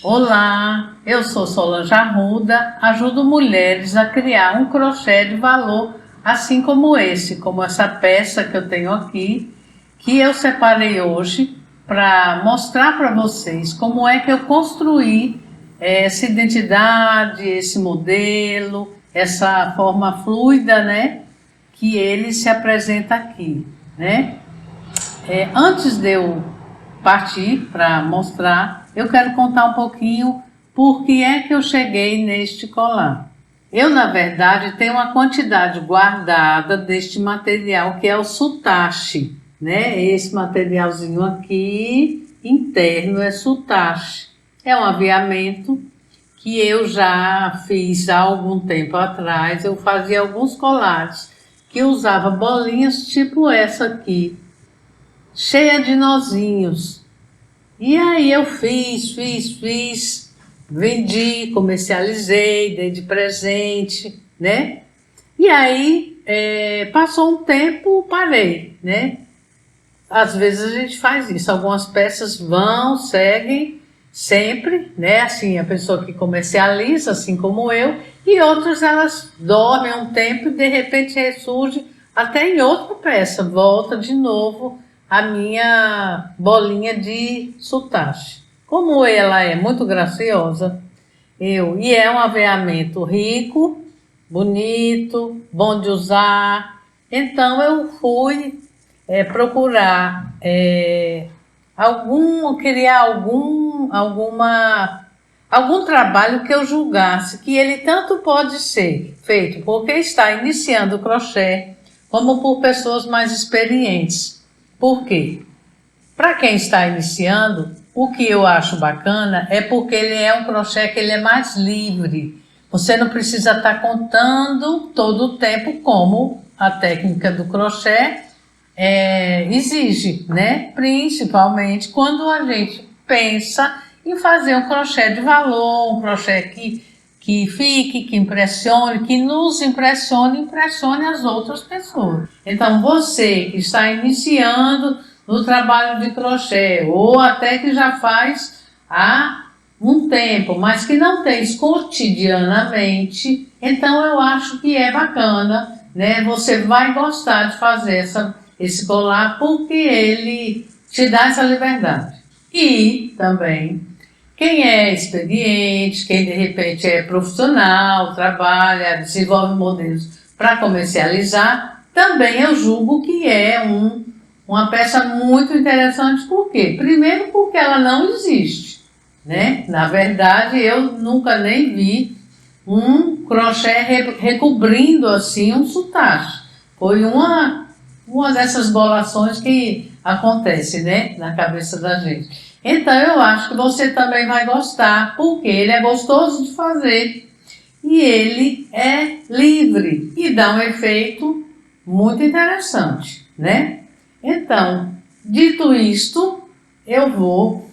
Olá, eu sou Solange Arruda, ajudo mulheres a criar um crochê de valor, assim como esse, como essa peça que eu tenho aqui, que eu separei hoje para mostrar para vocês como é que eu construí essa identidade, esse modelo, essa forma fluida, né, que ele se apresenta aqui, né? Antes de eu partir para mostrar, eu quero contar um pouquinho por que é que eu cheguei neste colar. Eu, na verdade, tenho uma quantidade guardada deste material que é o sutache, né? Esse materialzinho aqui interno é sutache. É um aviamento que eu já fiz há algum tempo atrás. Eu fazia alguns colares que usava bolinhas tipo essa aqui, cheia de nozinhos. E aí eu fiz, vendi, comercializei, dei de presente, né? E aí passou um tempo, parei, né? Às vezes a gente faz isso, algumas peças vão, seguem sempre, né? Assim, a pessoa que comercializa, assim como eu, e outras elas dormem um tempo e de repente ressurge até em outra peça, volta de novo a minha bolinha de sutache. Como ela é muito graciosa, e é um aveamento rico, bonito, bom de usar, então eu fui procurar criar algum trabalho que eu julgasse que ele tanto pode ser feito por quem está iniciando o crochê, como por pessoas mais experientes. Por quê? Para quem está iniciando, o que eu acho bacana é porque ele é um crochê que ele é mais livre. Você não precisa estar contando todo o tempo como a técnica do crochê exige, né? Principalmente quando a gente pensa em fazer um crochê de valor, um crochê que fique, que impressione, que nos impressione, impressione as outras pessoas. Então, você que está iniciando no trabalho de crochê, ou até que já faz há um tempo, mas que não tem cotidianamente, então eu acho que é bacana, né? Você vai gostar de fazer esse colar porque ele te dá essa liberdade. E também, quem é experiente, quem de repente é profissional, trabalha, desenvolve modelos para comercializar, também eu julgo que é uma peça muito interessante. Por quê? Primeiro porque ela não existe, né? Na verdade, eu nunca nem vi um crochê recobrindo assim um sotache. Foi uma dessas bolações que acontece, né, na cabeça da gente. Então eu acho que você também vai gostar, porque ele é gostoso de fazer e ele é livre e dá um efeito muito interessante, né? Então, dito isto, eu vou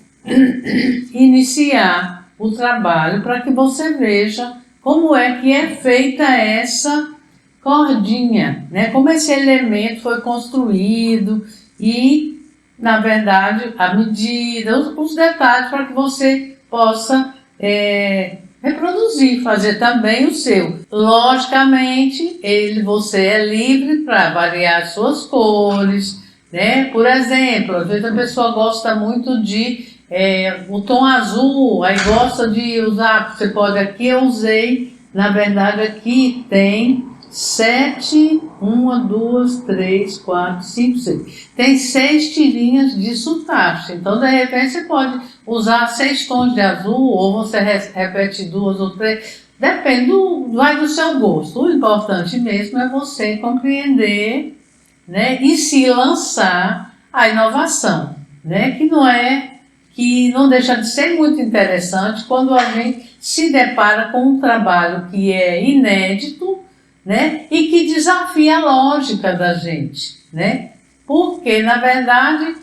iniciar o trabalho para que você veja como é que é feita essa cordinha, né? Como esse elemento foi construído e, na verdade, a medida, os detalhes para que você possa reproduzir, fazer também o seu. Logicamente, você é livre para variar as suas cores, né? Por exemplo, às vezes a pessoa gosta muito de o tom azul, aí gosta de usar, você pode aqui, eu usei, na verdade aqui tem 7, 1, 2, 3, 4, 5, 6. Tem 6 tirinhas de sotache. Então, de repente, você pode usar 6 tons de azul, ou você repete 2 ou 3. Depende, vai do seu gosto. O importante mesmo é você compreender, né, e se lançar a inovação, né, que não deixa de ser muito interessante quando a gente se depara com um trabalho que é inédito, né, e que desafia a lógica da gente, né, porque na verdade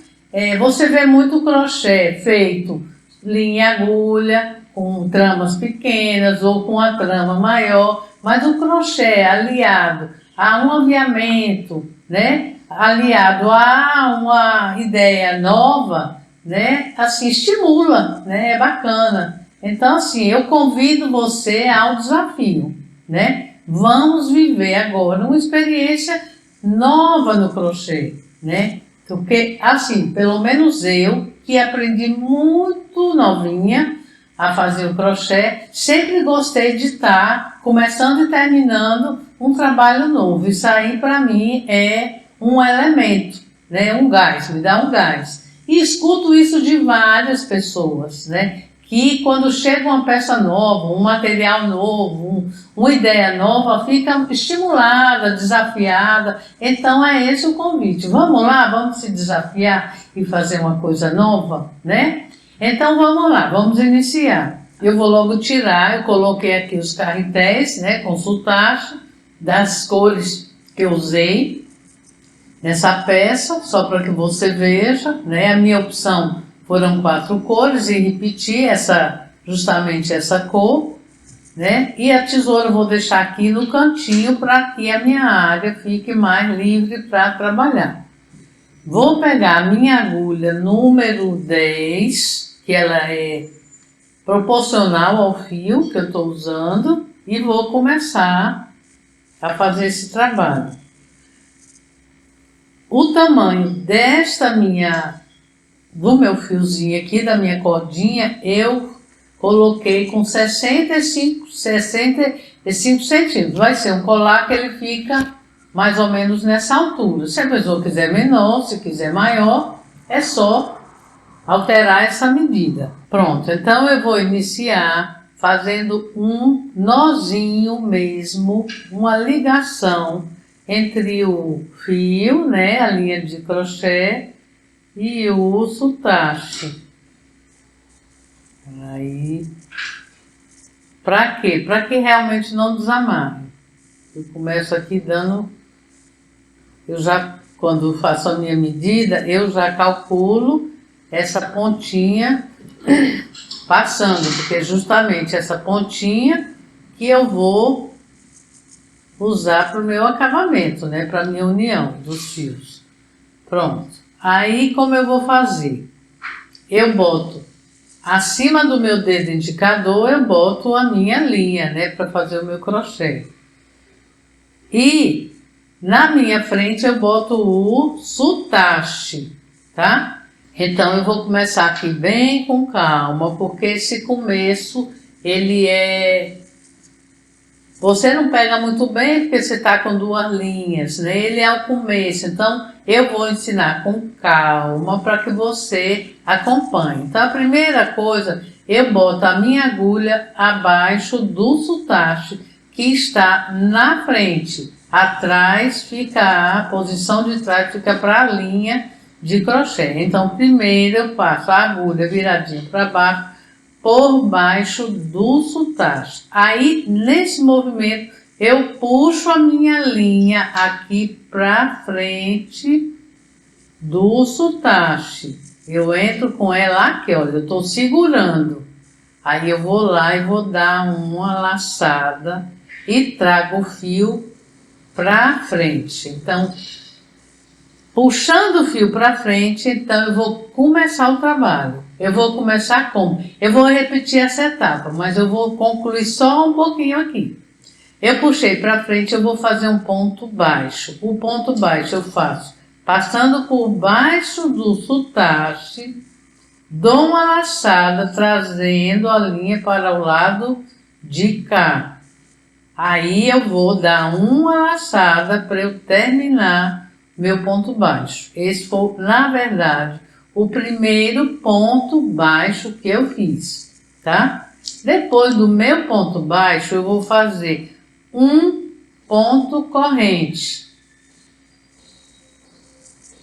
você vê muito crochê feito linha e agulha, com tramas pequenas ou com a trama maior, mas o crochê aliado a um aviamento, né, aliado a uma ideia nova, né, assim estimula, né, é bacana. Então, assim, eu convido você ao desafio, né? Vamos viver agora uma experiência nova no crochê, né? Porque, assim, pelo menos eu, que aprendi muito novinha a fazer o crochê, sempre gostei de estar começando e terminando um trabalho novo. Isso aí, para mim, é um elemento, né? Um gás, me dá um gás. E escuto isso de várias pessoas, né? Que quando chega uma peça nova, um material novo, uma ideia nova, fica estimulada, desafiada. Então é esse o convite. Vamos lá, vamos se desafiar e fazer uma coisa nova, né? Então vamos lá, vamos iniciar. Eu vou logo tirar, eu coloquei aqui os carretéis, né, com sultache, das cores que eu usei nessa peça, só para que você veja, né? A minha opção foram 4 cores e repetir justamente essa cor, né? E a tesoura eu vou deixar aqui no cantinho para que a minha área fique mais livre para trabalhar. Vou pegar a minha agulha número 10, que ela é proporcional ao fio que eu estou usando, e vou começar a fazer esse trabalho. O tamanho do meu fiozinho aqui, da minha cordinha, eu coloquei com 65 centímetros. Vai ser um colar que ele fica mais ou menos nessa altura. Se a pessoa quiser menor, se quiser maior, é só alterar essa medida. Pronto, então eu vou iniciar fazendo um nozinho mesmo, uma ligação entre o fio, né, a linha de crochê, e o sultache. Aí, para quê? Para que realmente não desamarre. Eu começo aqui dando, quando faço a minha medida, eu já calculo essa pontinha passando, porque é justamente essa pontinha que eu vou usar para o meu acabamento, né? Para a minha união dos fios. Pronto. Aí, como eu vou fazer? Eu boto acima do meu dedo indicador, eu boto a minha linha, né? Para fazer o meu crochê. E na minha frente eu boto o sultache, tá? Então eu vou começar aqui bem com calma, porque esse começo, ele é... Você não pega muito bem porque você está com 2 linhas, né? Ele é o começo, então eu vou ensinar com calma para que você acompanhe. Então a primeira coisa, eu boto a minha agulha abaixo do sultache que está na frente. Atrás fica a posição de trás, fica para a linha de crochê. Então primeiro eu passo a agulha viradinha para baixo, por baixo do sultache. Aí, nesse movimento, eu puxo a minha linha aqui para frente do sultache. Eu entro com ela aqui, olha, eu estou segurando. Aí eu vou lá e vou dar uma laçada e trago o fio para frente. Então, puxando o fio para frente, então eu vou começar o trabalho. Eu vou começar como? Eu vou repetir essa etapa, mas eu vou concluir só um pouquinho aqui. Eu puxei para frente, eu vou fazer um ponto baixo. O ponto baixo eu faço passando por baixo do sultache, dou uma laçada, trazendo a linha para o lado de cá. Aí eu vou dar uma laçada para eu terminar meu ponto baixo. Esse foi, na verdade, o primeiro ponto baixo que eu fiz, tá? Depois do meu ponto baixo, eu vou fazer um ponto corrente.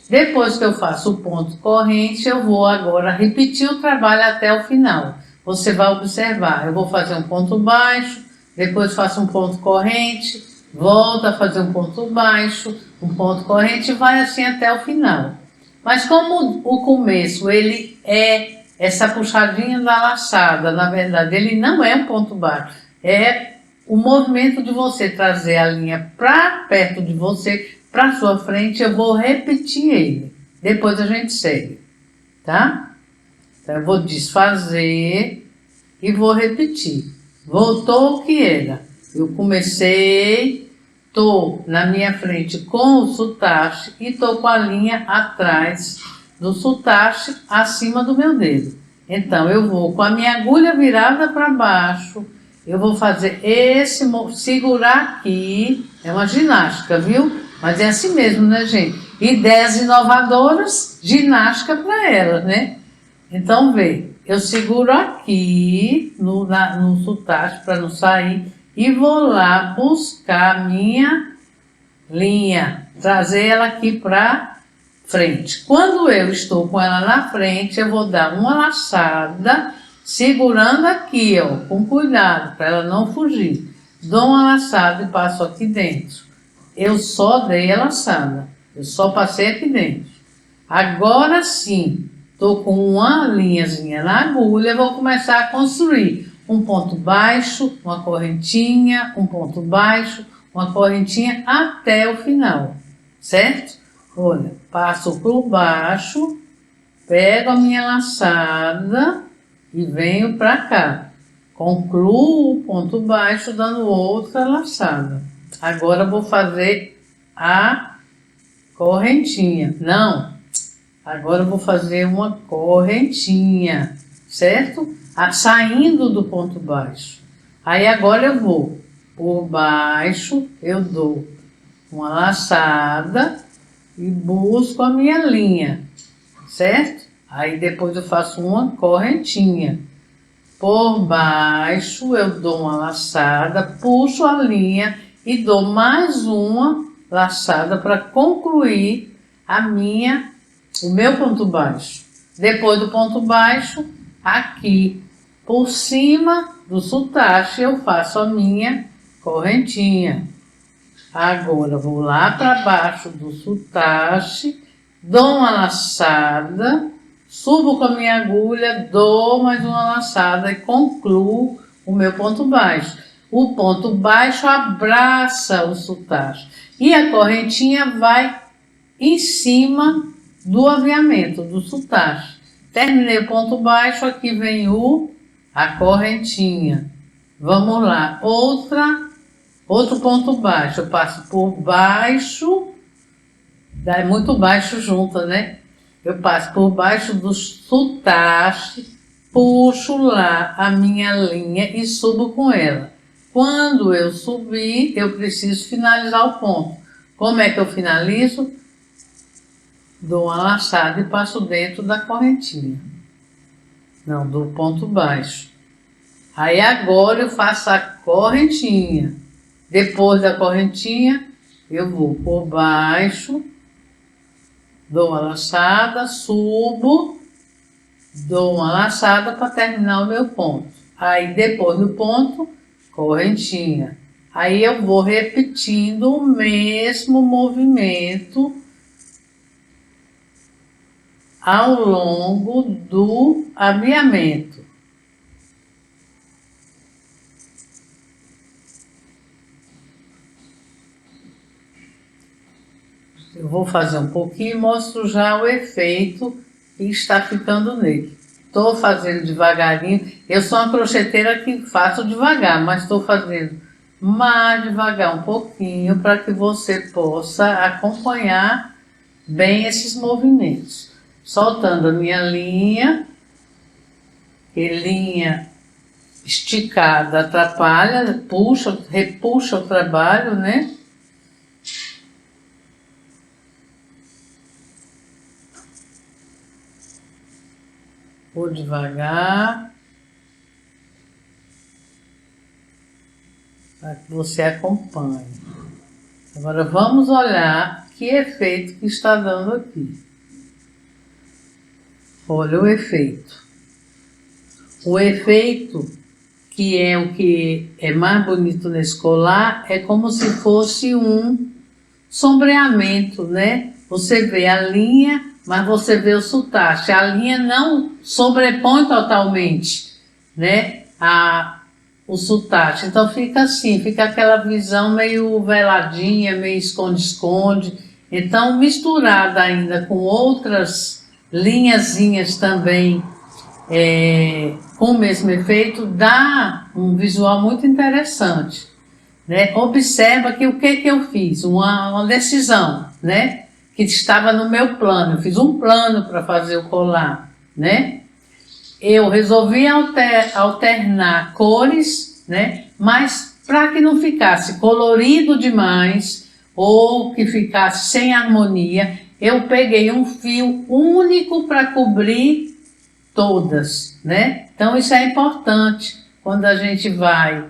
Depois que eu faço o ponto corrente, eu vou agora repetir o trabalho até o final. Você vai observar, eu vou fazer um ponto baixo, depois faço um ponto corrente, volto a fazer um ponto baixo, um ponto corrente e vai assim até o final. Mas como o começo, ele é essa puxadinha da laçada, na verdade, ele não é um ponto baixo, é o movimento de você trazer a linha para perto de você, para sua frente, eu vou repetir ele. Depois a gente segue, tá? Então eu vou desfazer e vou repetir. Voltou o que era. Eu comecei, tô na minha frente com o sotache e tô com a linha atrás do sotache acima do meu dedo. Então, eu vou com a minha agulha virada para baixo, eu vou fazer segurar aqui, é uma ginástica, viu? Mas é assim mesmo, né, gente? Ideias inovadoras, ginástica para elas, né? Então, vê, eu seguro aqui no sotache para não sair e vou lá buscar a minha linha, trazer ela aqui para frente. Quando eu estou com ela na frente, eu vou dar uma laçada, segurando aqui, ó, com cuidado, para ela não fugir. Dou uma laçada e passo aqui dentro. Eu só dei a laçada, eu só passei aqui dentro. Agora sim, estou com uma linhazinha na agulha, vou começar a construir um ponto baixo, uma correntinha, um ponto baixo, uma correntinha até o final, certo? Olha, passo por baixo, pego a minha laçada e venho para cá. Concluo o ponto baixo dando outra laçada. Agora vou fazer a correntinha. Não, agora eu vou fazer uma correntinha, certo? Saindo do ponto baixo. Aí agora eu vou por baixo, eu dou uma laçada e busco a minha linha, certo? Aí depois eu faço uma correntinha. Por baixo eu dou uma laçada, puxo a linha e dou mais uma laçada para concluir o meu ponto baixo. Depois do ponto baixo, aqui por cima do sotache eu faço a minha correntinha. Agora vou lá para baixo do sotache, dou uma laçada, subo com a minha agulha, dou mais uma laçada e concluo o meu ponto baixo. O ponto baixo abraça o sotache e a correntinha vai em cima do aviamento, do sotache. Terminei o ponto baixo, aqui vem a correntinha. Vamos lá, outro ponto baixo, eu passo por baixo, dá muito baixo junto, né? Eu passo por baixo do sotache, puxo lá a minha linha e subo com ela. Quando eu subir, eu preciso finalizar o ponto. Como é que eu finalizo? Dou uma laçada e passo dentro da correntinha. Não, do ponto baixo. Aí agora eu faço a correntinha. Depois da correntinha, eu vou por baixo, dou uma laçada, subo, dou uma laçada para terminar o meu ponto. Aí depois do ponto, correntinha. Aí eu vou repetindo o mesmo movimento ao longo do aviamento. Eu vou fazer um pouquinho e mostro já o efeito que está ficando nele. Estou fazendo devagarinho. Eu sou uma crocheteira que faço devagar, mas estou fazendo mais devagar um pouquinho para que você possa acompanhar bem esses movimentos. Soltando a minha linha, que linha esticada atrapalha, repuxa o trabalho, né? Vou devagar, para que você acompanhe. Agora vamos olhar que efeito que está dando aqui. Olha o efeito. O efeito, que é o que é mais bonito nesse colar, é como se fosse um sombreamento, né? Você vê a linha, mas você vê o sotache. A linha não sobrepõe totalmente, né? O sotache. Então fica assim, fica aquela visão meio veladinha, meio esconde-esconde. Então, misturada ainda com outras linhazinhas também com o mesmo efeito, dá um visual muito interessante, né? Observa que o que eu fiz? Uma decisão, né? Que estava no meu plano. Eu fiz um plano para fazer o colar, né? Eu resolvi alternar cores, né? Mas para que não ficasse colorido demais ou que ficasse sem harmonia, eu peguei um fio único para cobrir todas, né? Então isso é importante quando a gente vai,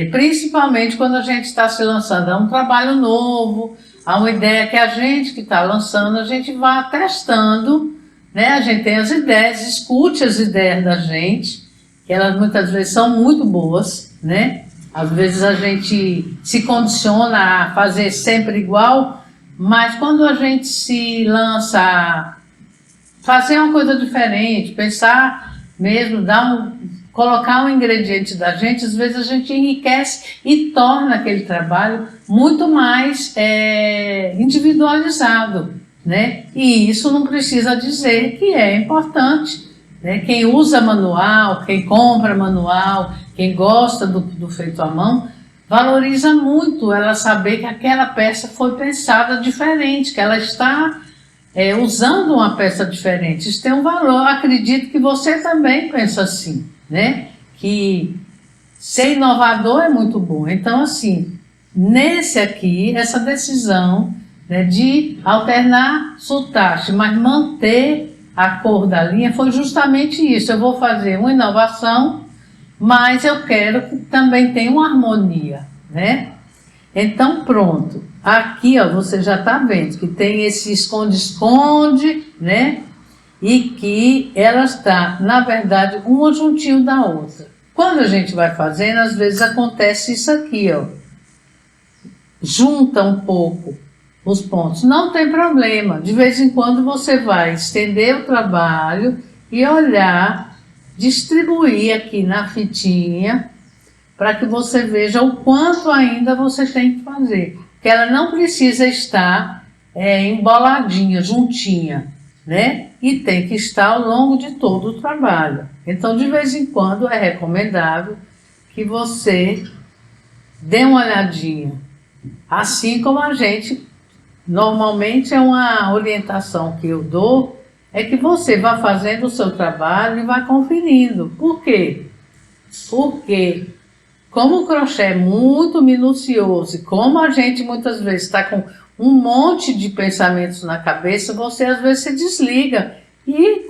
principalmente quando a gente está se lançando a um trabalho novo, a uma ideia que a gente que está lançando, a gente vai testando, né? A gente tem as ideias, escute as ideias da gente, que elas muitas vezes são muito boas, né? Às vezes a gente se condiciona a fazer sempre igual, mas quando a gente se lança a fazer uma coisa diferente, pensar mesmo, colocar um ingrediente da gente, às vezes a gente enriquece e torna aquele trabalho muito mais individualizado, né? E isso não precisa dizer que é importante, né? Quem usa manual, quem compra manual, quem gosta do feito à mão, valoriza muito ela saber que aquela peça foi pensada diferente, que ela está usando uma peça diferente. Isso tem um valor. Acredito que você também pensa assim, né? Que ser inovador é muito bom. Então, assim, nesse aqui, essa decisão, né, de alternar sotache, mas manter a cor da linha, foi justamente isso. Eu vou fazer uma inovação, mas eu quero que também tenha uma harmonia, né? Então, pronto. Aqui, ó, você já está vendo que tem esse esconde-esconde, né? E que ela está, na verdade, uma juntinho da outra. Quando a gente vai fazendo, às vezes acontece isso aqui, ó. Junta um pouco os pontos. Não tem problema. De vez em quando você vai estender o trabalho e olhar, distribuir aqui na fitinha, para que você veja o quanto ainda você tem que fazer. Porque ela não precisa estar emboladinha, juntinha, né? E tem que estar ao longo de todo o trabalho. Então, de vez em quando, é recomendável que você dê uma olhadinha. Assim como a gente, normalmente é uma orientação que eu dou, é que você vá fazendo o seu trabalho e vá conferindo. Por quê? Porque como o crochê é muito minucioso e como a gente muitas vezes está com um monte de pensamentos na cabeça, você às vezes se desliga e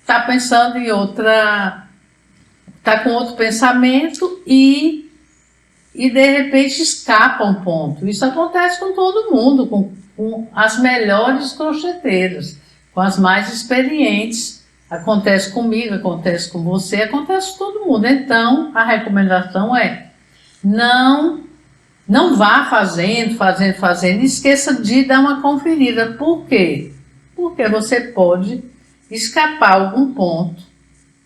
está pensando em outra, está com outro pensamento e de repente escapa um ponto. Isso acontece com todo mundo, com as melhores crocheteiras, com as mais experientes. Acontece comigo, acontece com você, acontece com todo mundo. Então, a recomendação é não vá fazendo, e esqueça de dar uma conferida. Por quê? Porque você pode escapar algum ponto.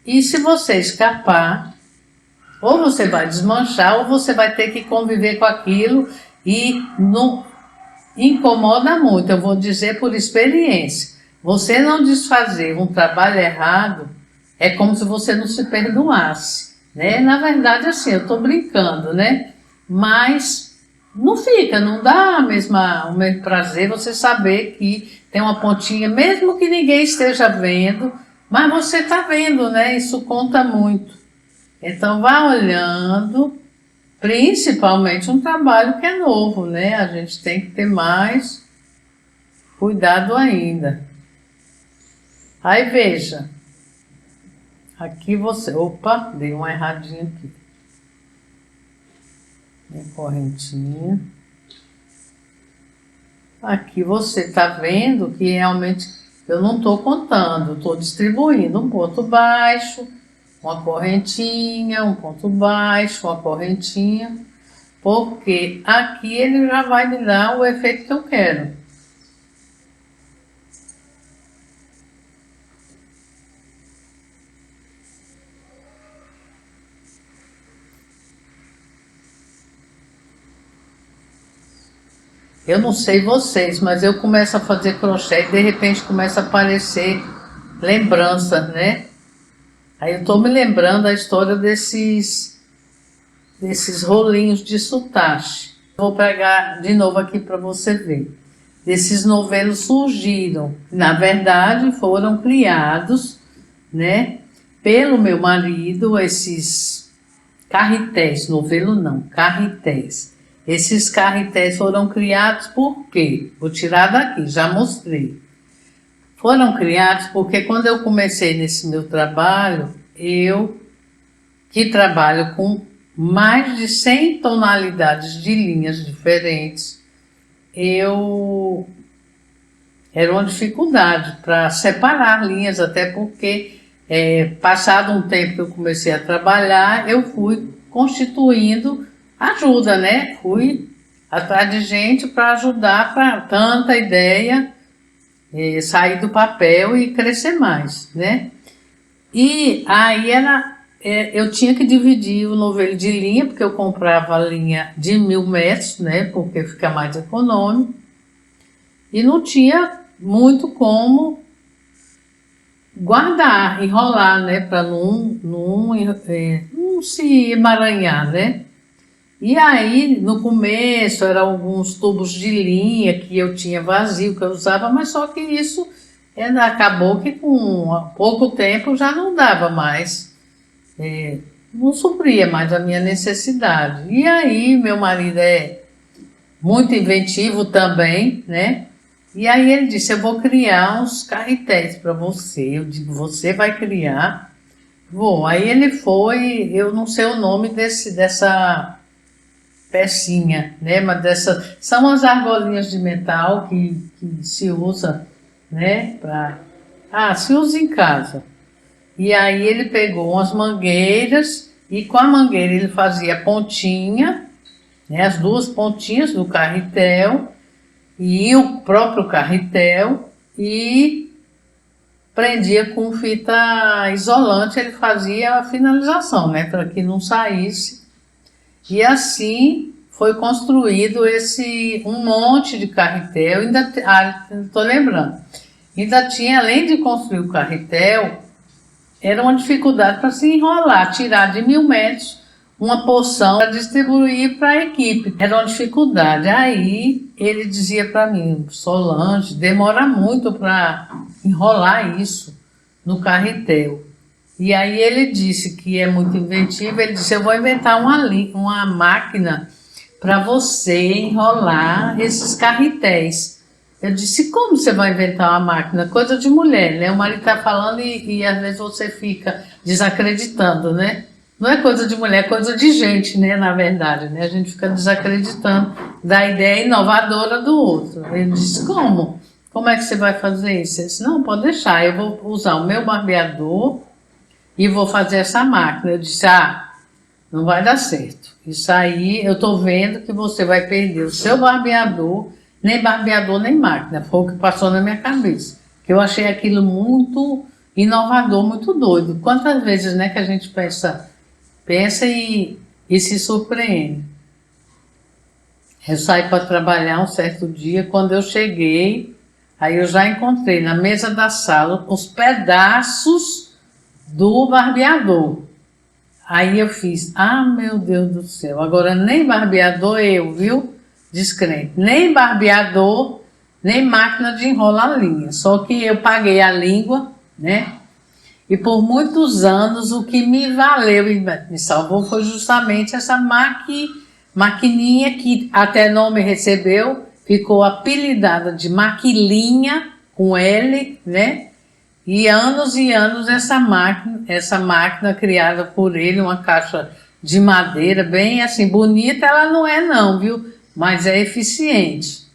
E se você escapar, ou você vai desmanchar, ou você vai ter que conviver com aquilo e não incomoda muito. Eu vou dizer por experiência. Você não desfazer um trabalho errado é como se você não se perdoasse, né? Na verdade, assim, eu estou brincando, né? Mas não fica, não dá o mesmo prazer você saber que tem uma pontinha, mesmo que ninguém esteja vendo, mas você está vendo, né? Isso conta muito. Então, vá olhando, principalmente um trabalho que é novo, né? A gente tem que ter mais cuidado ainda. Aí veja, aqui você, opa, dei uma erradinha aqui, minha correntinha, aqui você está vendo que realmente eu não estou contando, estou distribuindo um ponto baixo, uma correntinha, um ponto baixo, uma correntinha, porque aqui ele já vai me dar o efeito que eu quero. Eu não sei vocês, mas eu começo a fazer crochê e de repente começa a aparecer lembrança, né? Aí eu estou me lembrando a história desses rolinhos de sotache. Vou pegar de novo aqui para você ver. Esses novelos surgiram, na verdade foram criados, né, pelo meu marido, esses carretéis, novelo não, carretéis. Esses carretéis foram criados por quê? Vou tirar daqui, já mostrei. Foram criados porque quando eu comecei nesse meu trabalho, eu que trabalho com mais de 100 tonalidades de linhas diferentes, era uma dificuldade para separar linhas, até porque, passado um tempo que eu comecei a trabalhar, eu fui constituindo ajuda, né? Fui atrás de gente para ajudar para tanta ideia sair do papel e crescer mais, né? E aí eu tinha que dividir o novelo de linha, porque eu comprava a linha de 1.000 metros, né? Porque fica mais econômico. E não tinha muito como guardar, enrolar, né? Para não se emaranhar, né? E aí, no começo, eram alguns tubos de linha que eu tinha vazio, que eu usava, mas só que isso acabou que com pouco tempo já não dava mais, não supria mais a minha necessidade. E aí, meu marido é muito inventivo também, né? E aí ele disse, eu vou criar uns carretéis para você. Eu digo, você vai criar? Vou. Aí ele foi, eu não sei o nome dessa pecinha, né? Mas são as argolinhas de metal que se usa, né? Se usa em casa. E aí ele pegou umas mangueiras e com a mangueira ele fazia a pontinha, né? As duas pontinhas do carretel e o próprio carretel e prendia com fita isolante, ele fazia a finalização, né? Para que não saísse. E assim foi construído um monte de carretel. Estou lembrando, ainda tinha, além de construir o carretel, era uma dificuldade para se enrolar, tirar de 1.000 metros uma porção para distribuir para a equipe. Era uma dificuldade. Aí ele dizia para mim, Solange, demora muito para enrolar isso no carretel. E aí ele disse que é muito inventivo, ele disse, eu vou inventar uma máquina para você enrolar esses carretéis. Eu disse, como você vai inventar uma máquina? Coisa de mulher, né? O marido está falando e às vezes você fica desacreditando, né? Não é coisa de mulher, é coisa de gente, né? Na verdade, né? A gente fica desacreditando da ideia inovadora do outro. Ele disse, como? Como é que você vai fazer isso? Eu disse, não, pode deixar, eu vou usar o meu barbeador e vou fazer essa máquina. Eu disse, não vai dar certo. Isso aí, eu estou vendo que você vai perder o seu barbeador, nem máquina. Foi o que passou na minha cabeça. Que eu achei aquilo muito inovador, muito doido. Quantas vezes, né, que a gente pensa e se surpreende. Eu saí para trabalhar um certo dia, quando eu cheguei, aí eu já encontrei na mesa da sala os pedaços do barbeador. Aí eu fiz, meu Deus do céu, agora nem barbeador viu? Descrente. Nem barbeador, nem máquina de enrolar linha. Só que eu paguei a língua, né? E por muitos anos o que me valeu e me salvou foi justamente essa maquininha que até nome recebeu, ficou apelidada de maquilinha, com L, né? E anos essa máquina criada por ele, uma caixa de madeira, bem assim, bonita ela não é não, viu? Mas é eficiente.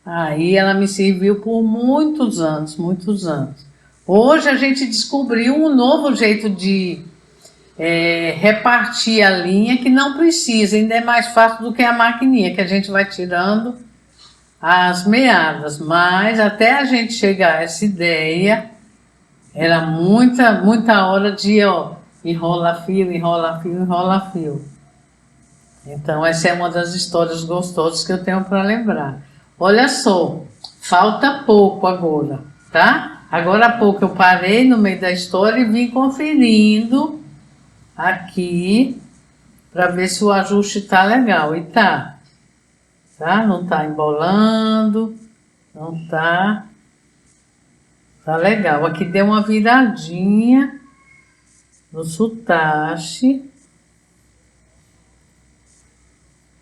Aí ela me serviu por muitos anos, muitos anos. Hoje a gente descobriu um novo jeito de repartir a linha que não precisa, ainda é mais fácil do que a maquininha, que a gente vai tirando as meadas. Mas até a gente chegar a essa ideia, era muita hora de enrola fio. Então essa é uma das histórias gostosas que eu tenho para lembrar. Olha só, falta pouco agora, tá? Agora há pouco eu parei no meio da história e vim conferindo aqui para ver se o ajuste tá legal. E tá, não tá embolando, não tá, tá legal. Aqui deu uma viradinha no sotache,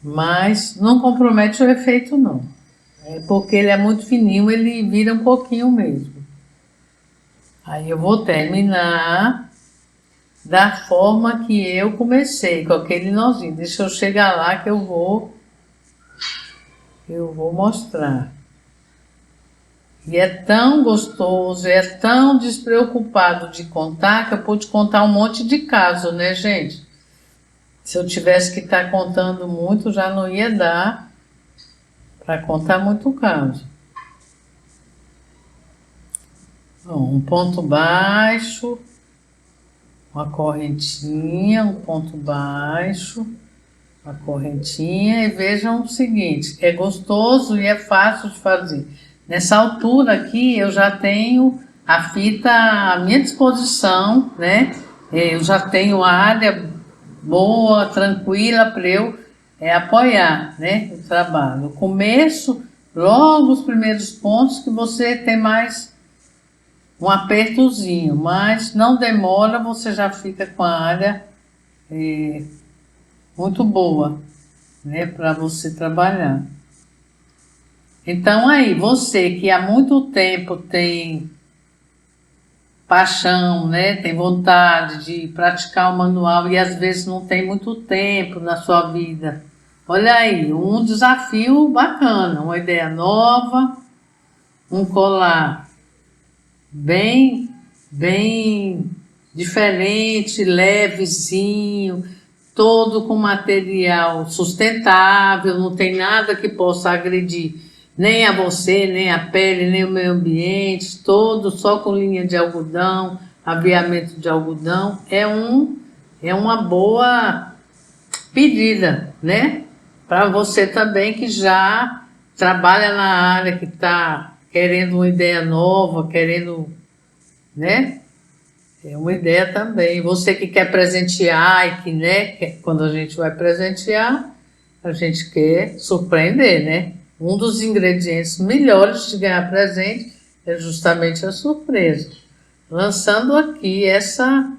mas não compromete o efeito não. É porque ele é muito fininho, ele vira um pouquinho mesmo. Aí eu vou terminar da forma que eu comecei, com aquele nozinho. Deixa eu chegar lá que eu vou mostrar. E é tão gostoso, é tão despreocupado de contar, que eu pude contar um monte de casos, né, gente? Se eu tivesse que estar contando muito, já não ia dar para contar muito caso. Bom, um ponto baixo, uma correntinha, um ponto baixo, uma correntinha, e vejam o seguinte, é gostoso e é fácil de fazer. Nessa altura aqui eu já tenho a fita à minha disposição, né? Eu já tenho a área boa, tranquila para eu apoiar, né, o trabalho. No começo, logo os primeiros pontos que você tem mais um apertozinho, mas não demora, você já fica com a área muito boa, né, para você trabalhar. Então aí, você que há muito tempo tem paixão, né, tem vontade de praticar o manual e às vezes não tem muito tempo na sua vida, olha aí, um desafio bacana, uma ideia nova, um colar bem diferente, levezinho, todo com material sustentável, não tem nada que possa agredir nem a você, nem a pele, nem o meio ambiente, todo só com linha de algodão, aviamento de algodão, é uma boa pedida, né? Para você também que já trabalha na área, que está querendo uma ideia nova, querendo, né? É uma ideia também. Você que quer presentear e que, né, quando a gente vai presentear, a gente quer surpreender, né? Um dos ingredientes melhores de ganhar presente é justamente a surpresa. Lançando aqui essa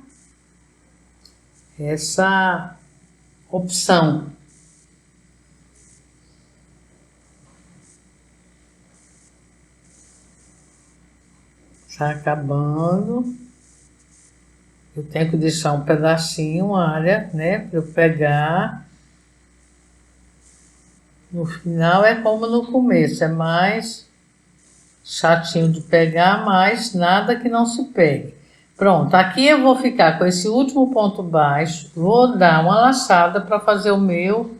opção. Está acabando. Eu tenho que deixar um pedacinho, uma área, né, para eu pegar. No final é como no começo, é mais chatinho de pegar, mas nada que não se pegue. Pronto, aqui eu vou ficar com esse último ponto baixo, vou dar uma laçada para fazer o meu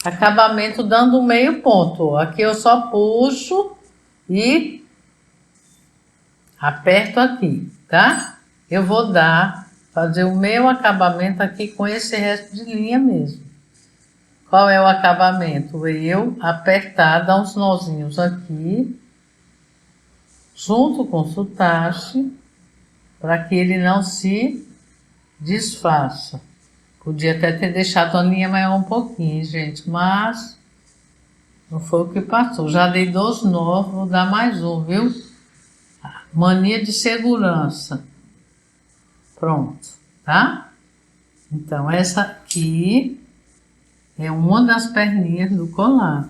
acabamento dando um meio ponto. Aqui eu só puxo e aperto aqui, tá? Eu vou fazer o meu acabamento aqui com esse resto de linha mesmo. Qual é o acabamento? Eu apertar, dar uns nozinhos aqui, junto com o sotache, para que ele não se desfaça. Podia até ter deixado a linha maior um pouquinho, gente, mas não foi o que passou. Já dei 2 nós, vou dar mais um, viu? Mania de segurança. Pronto, tá? Então, essa aqui é uma das perninhas do colar.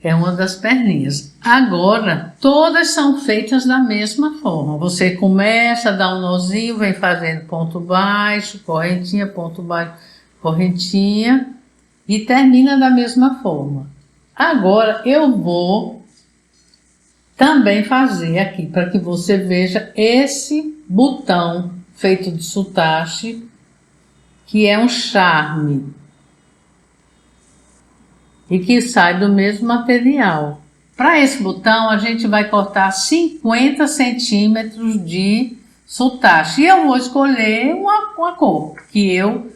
É uma das perninhas. Agora, todas são feitas da mesma forma. Você começa a dar um nozinho, vem fazendo ponto baixo, correntinha, ponto baixo, correntinha e termina da mesma forma. Agora, eu vou também fazer aqui para que você veja esse botão feito de sotache, que é um charme e que sai do mesmo material. Para esse botão, a gente vai cortar 50 centímetros de sotache. E eu vou escolher uma cor que eu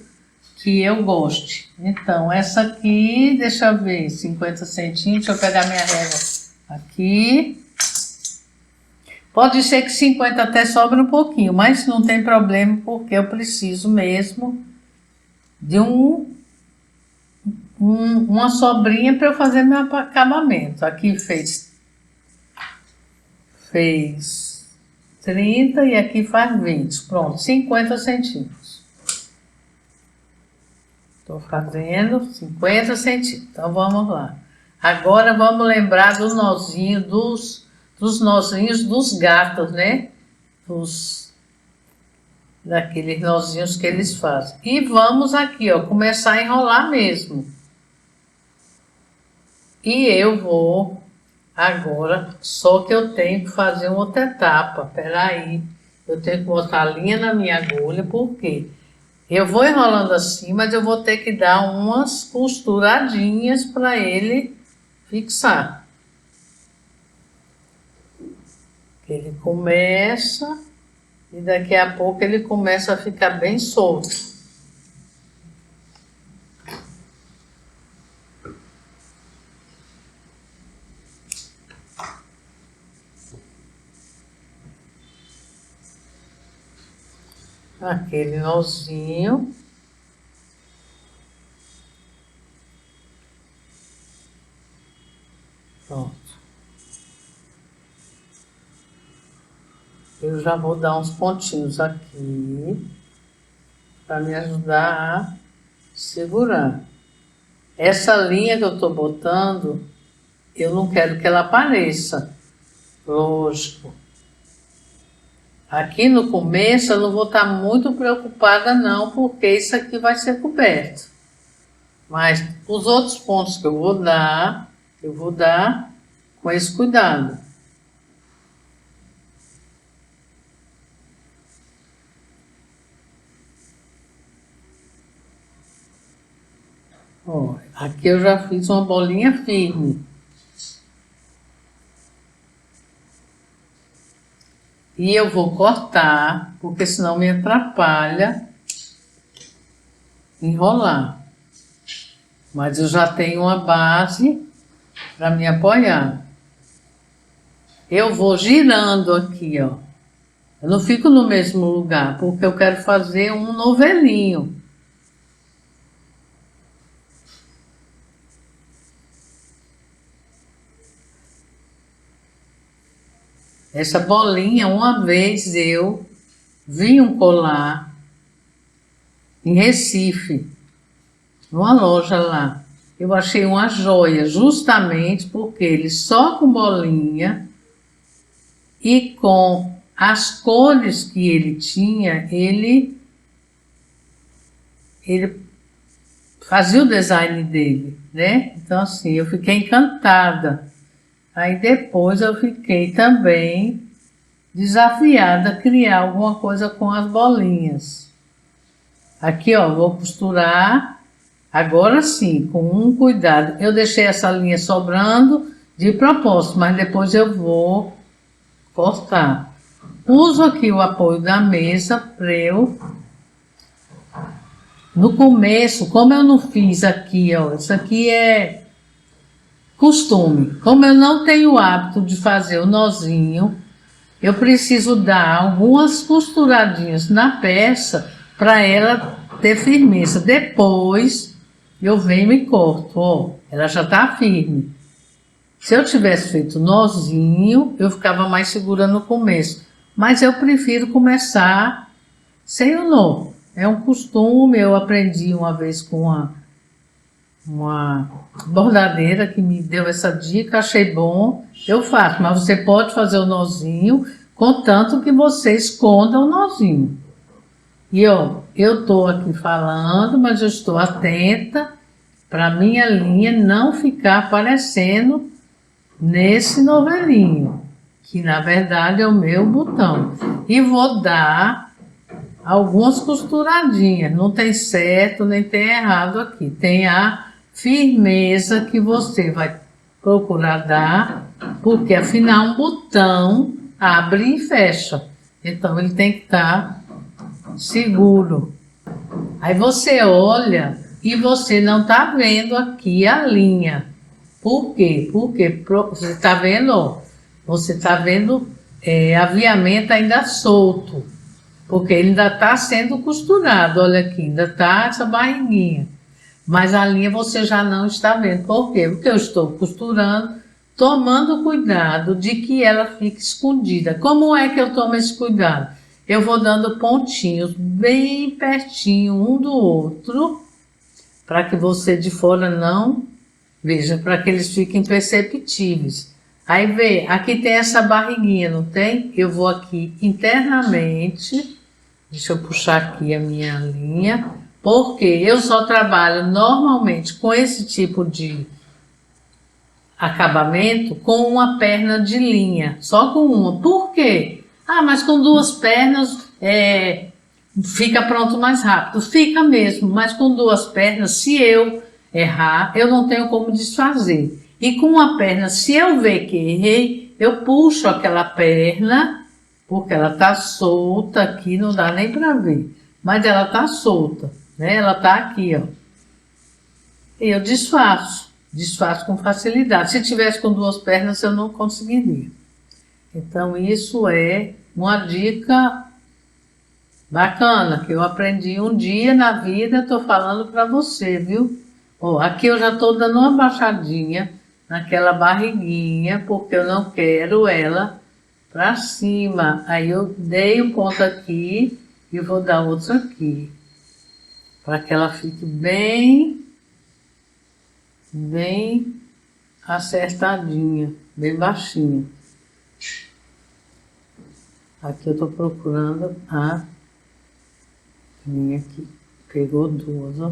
goste. Então, essa aqui, deixa eu ver, 50 centímetros, deixa eu pegar minha régua Aqui. Pode ser que 50 até sobra um pouquinho, mas não tem problema, porque eu preciso mesmo de uma sobrinha para eu fazer meu acabamento. Aqui fez 30 e aqui faz 20. Pronto, 50 centímetros. Estou fazendo 50 centímetros. Então vamos lá. Agora vamos lembrar do nozinho dos nozinhos dos gatos, né? Daqueles nozinhos que eles fazem. E vamos aqui, ó, começar a enrolar mesmo. E eu vou agora, só que eu tenho que fazer uma outra etapa. Peraí, eu tenho que botar a linha na minha agulha, porque eu vou enrolando assim, mas eu vou ter que dar umas costuradinhas para ele fixar. Ele começa e daqui a pouco ele começa a ficar bem solto. Aquele nozinho. Pronto. Eu já vou dar uns pontinhos aqui para me ajudar a segurar. Essa linha que eu estou botando, eu não quero que ela apareça. Lógico. Aqui no começo eu não vou estar muito preocupada não, porque isso aqui vai ser coberto. Mas os outros pontos que eu vou dar com esse cuidado. Ó, aqui eu já fiz uma bolinha firme. E eu vou cortar, porque senão me atrapalha enrolar. Mas eu já tenho uma base para me apoiar. Eu vou girando aqui, ó. Eu não fico no mesmo lugar, porque eu quero fazer um novelinho. Essa bolinha, uma vez eu vi um colar em Recife, numa loja lá. Eu achei uma joia, justamente porque ele só com bolinha e com as cores que ele tinha, ele fazia o design dele, né? Então, assim, eu fiquei encantada. Aí depois eu fiquei também desafiada a criar alguma coisa com as bolinhas. Aqui, ó, vou costurar, agora sim, com um cuidado. Eu deixei essa linha sobrando de propósito, mas depois eu vou cortar. Uso aqui o apoio da mesa para eu... No começo, como eu não fiz aqui, ó, isso aqui é costume. Como eu não tenho o hábito de fazer o nozinho, eu preciso dar algumas costuradinhas na peça para ela ter firmeza. Depois eu venho e corto, ó, ela já está firme. Se eu tivesse feito nozinho, eu ficava mais segura no começo. Mas eu prefiro começar sem o nó. É um costume, eu aprendi uma vez com uma bordadeira que me deu essa dica, achei bom, eu faço, mas você pode fazer o nozinho, contanto que você esconda o nozinho. E ó, eu estou aqui falando, mas eu estou atenta para minha linha não ficar aparecendo nesse novelinho, que na verdade é o meu botão. E vou dar algumas costuradinhas, não tem certo nem tem errado aqui, tem a firmeza que você vai procurar dar, porque afinal um botão abre e fecha, então ele tem que estar seguro. Aí você olha e você não está vendo aqui a linha, Por quê? Porque você está vendo, ó, você está vendo aviamento ainda solto, porque ele ainda está sendo costurado, olha aqui, ainda está essa barriguinha. Mas a linha você já não está vendo. Por quê? Porque eu estou costurando, tomando cuidado de que ela fique escondida. Como é que eu tomo esse cuidado? Eu vou dando pontinhos bem pertinho um do outro, para que você de fora não veja, para que eles fiquem perceptíveis. Aí vê, aqui tem essa barriguinha, não tem? Eu vou aqui internamente, deixa eu puxar aqui a minha linha, porque eu só trabalho normalmente com esse tipo de acabamento com uma perna de linha, só com uma. Por quê? Ah, mas com duas pernas fica pronto mais rápido. Fica mesmo, mas com duas pernas, se eu errar, eu não tenho como desfazer. E com uma perna, se eu ver que errei, eu puxo aquela perna, porque ela está solta aqui, não dá nem para ver, mas ela está solta, né? Ela está aqui, ó. E eu desfaço com facilidade. Se tivesse com duas pernas, eu não conseguiria. Então, isso é uma dica bacana, que eu aprendi um dia na vida, estou falando para você, viu? Ó, aqui eu já estou dando uma baixadinha naquela barriguinha, porque eu não quero ela para cima. Aí eu dei um ponto aqui e vou dar outro aqui, para que ela fique bem acertadinha, bem baixinha. Aqui eu estou procurando a linha aqui. Pegou duas, ó.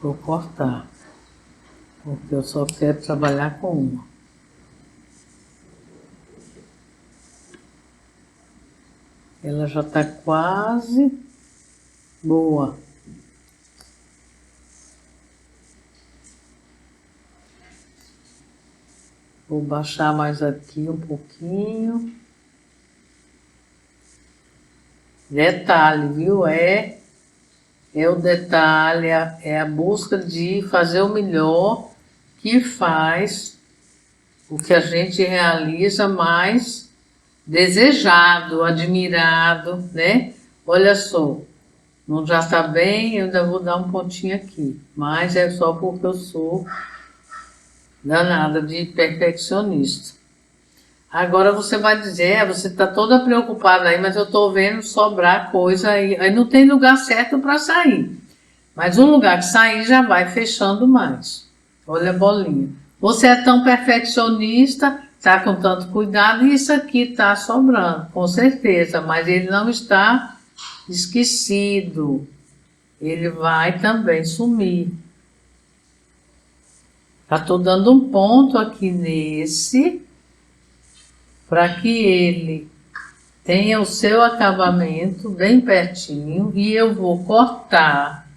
Vou cortar, porque eu só quero trabalhar com uma. Ela já está quase boa. Vou baixar mais aqui um pouquinho. Detalhe, viu? É o detalhe, é a busca de fazer o melhor, que faz o que a gente realiza mais desejado, admirado, né? Olha só, não já está bem, eu ainda vou dar um pontinho aqui, mas é só porque eu sou danada de perfeccionista. Agora você vai dizer, você está toda preocupada aí, mas eu estou vendo sobrar coisa aí não tem lugar certo para sair. Mas o lugar que sair já vai fechando mais. Olha a bolinha. Você é tão perfeccionista, está com tanto cuidado, e isso aqui está sobrando, com certeza, mas ele não está esquecido. Ele vai também sumir. Já estou dando um ponto aqui nesse, para que ele tenha o seu acabamento bem pertinho, e eu vou cortar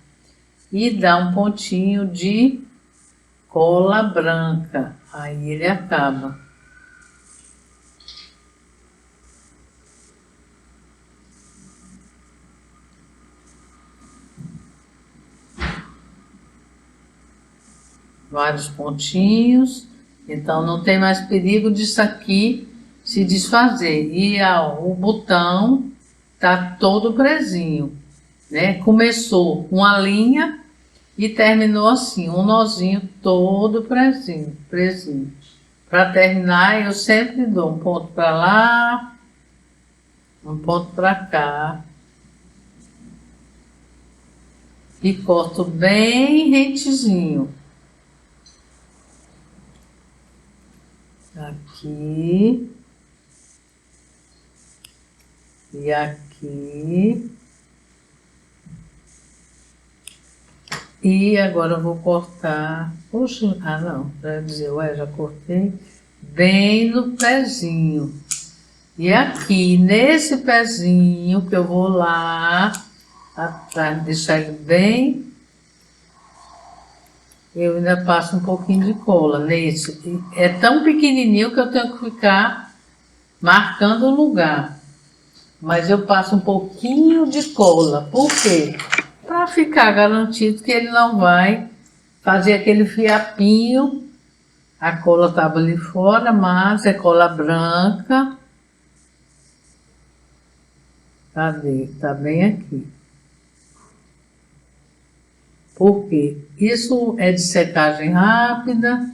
e dar um pontinho de cola branca, aí ele acaba. Vários pontinhos, então não tem mais perigo disso aqui se desfazer. E o botão tá todo presinho, né? Começou uma linha e terminou assim, um nozinho todo presinho. Para terminar, eu sempre dou um ponto para lá, um ponto para cá. E corto bem rentezinho. Aqui. E aqui. E agora eu vou cortar. Poxa, não, para dizer, já cortei bem no pezinho. E aqui, nesse pezinho, que eu vou lá atrás, deixar ele bem, eu ainda passo um pouquinho de cola nesse. É tão pequenininho que eu tenho que ficar marcando o lugar. Mas eu passo um pouquinho de cola. Por quê? Para ficar garantido que ele não vai fazia aquele fiapinho, a cola estava ali fora, mas é cola branca. Cadê? Tá bem aqui. Por quê? Isso é de secagem rápida,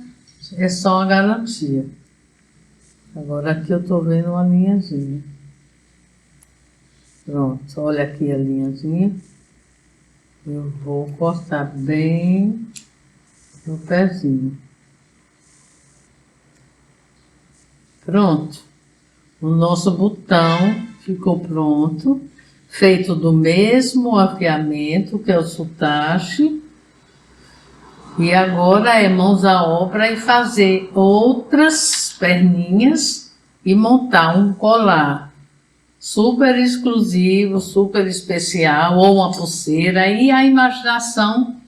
é só uma garantia. Agora aqui eu estou vendo uma linhazinha. Pronto, olha aqui a linhazinha. Eu vou cortar bem no pezinho. Pronto. O nosso botão ficou pronto, feito do mesmo afiamento, que é o soutache. E agora é mãos à obra e fazer outras perninhas e montar um colar super exclusivo, super especial, ou uma pulseira, e a imaginação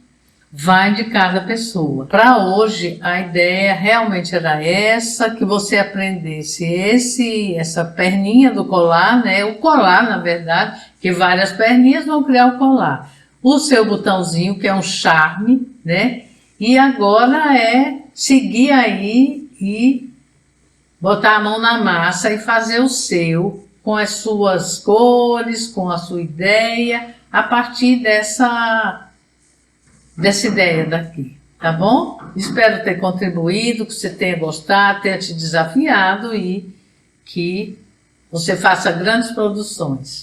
vai de cada pessoa. Para hoje, a ideia realmente era essa, que você aprendesse essa perninha do colar, né? O colar, na verdade, que várias perninhas vão criar o colar. O seu botãozinho, que é um charme, né? E agora é seguir aí e botar a mão na massa e fazer o seu, com as suas cores, com a sua ideia, a partir dessa ideia daqui, tá bom? Espero ter contribuído, que você tenha gostado, tenha te desafiado e que você faça grandes produções.